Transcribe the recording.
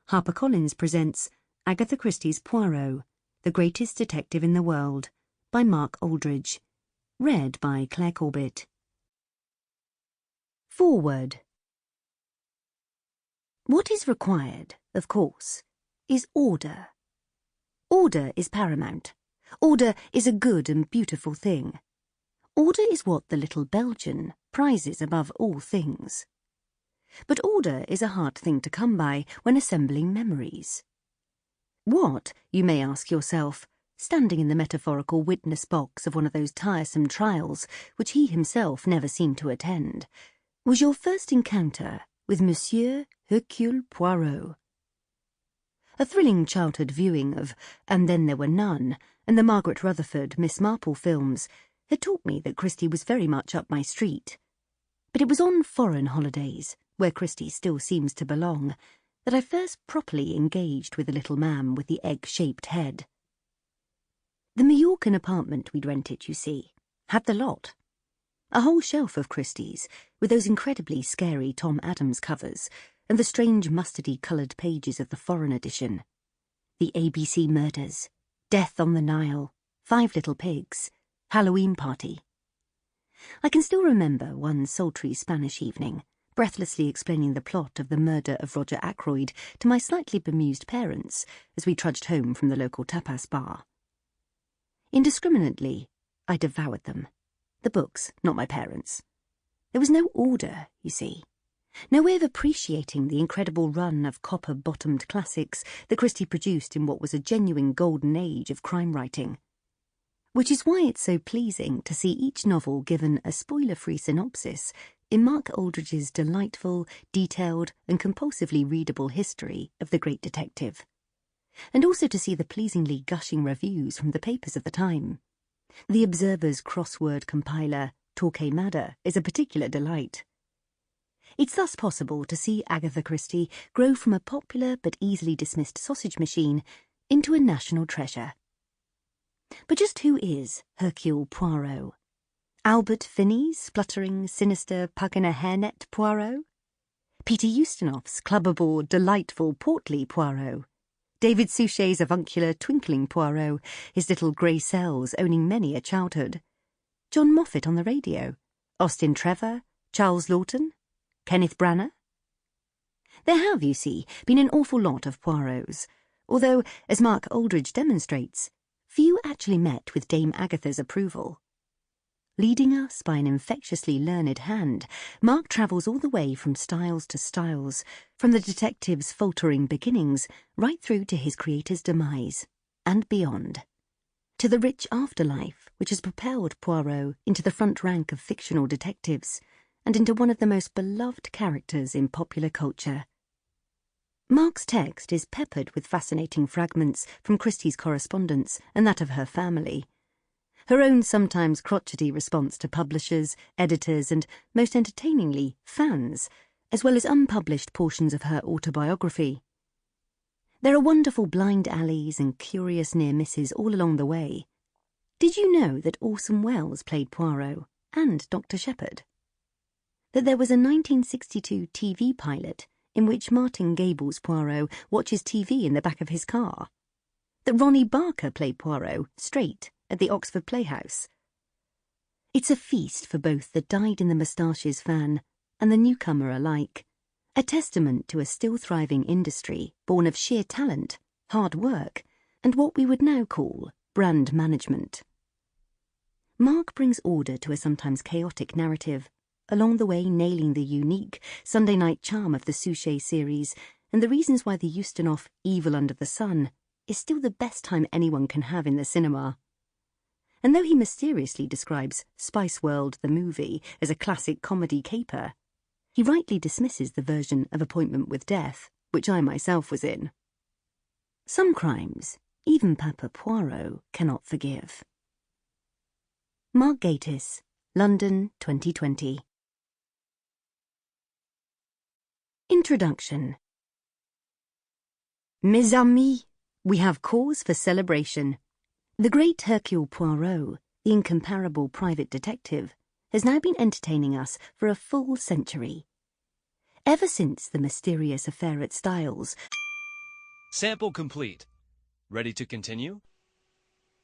HarperCollins presents Agatha Christie's Poirot, The Greatest Detective in the World, by Mark Aldridge. Read by Clare Corbett. Foreword. What is required, of course, is order. Order is paramount. Order is a good and beautiful thing. Order is what the little Belgian prizes above all things. But order is a hard thing to come by when assembling memories. What, you may ask yourself, standing in the metaphorical witness box of one of those tiresome trials which he himself never seemed to attend, was your first encounter with Monsieur Hercule Poirot? A thrilling childhood viewing of And Then There Were None and the Margaret Rutherford Miss Marple films had taught me that Christie was very much up my street. But it was on foreign holidays, where Christie still seems to belong, that I first properly engaged with the little man with the egg-shaped head. The Mallorcan apartment we'd rented, you see, had the lot. A whole shelf of Christie's, with those incredibly scary Tom Adams covers, and the strange mustardy-coloured pages of the foreign edition. The ABC Murders, Death on the Nile, Five Little Pigs, Halloween Party. I can still remember one sultry Spanish evening, breathlessly explaining the plot of the murder of Roger Ackroyd to my slightly bemused parents as we trudged home from the local tapas bar. Indiscriminately, I devoured them. The books, not my parents. There was no order, you see. No way of appreciating the incredible run of copper-bottomed classics that Christie produced in what was a genuine golden age of crime writing. Which is why it's so pleasing to see each novel given a spoiler-free synopsis in Mark Aldridge's delightful, detailed and compulsively readable history of the great detective. And also to see the pleasingly gushing reviews from the papers of the time. The Observer's crossword compiler, Torquemada, is a particular delight. It's thus possible to see Agatha Christie grow from a popular but easily dismissed sausage machine into a national treasure. But just who is Hercule Poirot? Albert Finney's spluttering, sinister, pug-in-a-hairnet Poirot? Peter Ustinov's clubbable, delightful, portly Poirot? David Suchet's avuncular, twinkling Poirot, his little grey cells owning many a childhood? John Moffat on the radio? Austin Trevor? Charles Lawton? Kenneth Branagh? There have, you see, been an awful lot of Poirots, although, as Mark Aldridge demonstrates, few actually met with Dame Agatha's approval. Leading us by an infectiously learned hand, Mark travels all the way from styles to styles, from the detective's faltering beginnings right through to his creator's demise, and beyond. To the rich afterlife which has propelled Poirot into the front rank of fictional detectives, and into one of the most beloved characters in popular culture. Mark's text is peppered with fascinating fragments from Christie's correspondence and that of her family. Her own sometimes crotchety response to publishers, editors, and, most entertainingly, fans, as well as unpublished portions of her autobiography. There are wonderful blind alleys and curious near misses all along the way. Did you know that Orson Welles played Poirot and Dr. Shepherd? That there was a 1962 TV pilot in which Martin Gable's Poirot watches TV in the back of his car? That Ronnie Barker played Poirot straight at the Oxford Playhouse? It's a feast for both the dyed-in-the-moustaches fan and the newcomer alike, a testament to a still-thriving industry born of sheer talent, hard work, and what we would now call brand management. Mark brings order to a sometimes chaotic narrative, along the way nailing the unique Sunday night charm of the Suchet series and the reasons why the Ustinov Evil Under the Sun is still the best time anyone can have in the cinema. And though he mysteriously describes Spice World the movie as a classic comedy caper, he rightly dismisses the version of Appointment with Death, which I myself was in. Some crimes, even Papa Poirot cannot forgive. Mark Gatiss, London, 2020. Introduction. Mes amis, we have cause for celebration. The great Hercule Poirot, the incomparable private detective, has now been entertaining us for a full century. Ever since the mysterious affair at Styles, Sample complete. Ready to continue?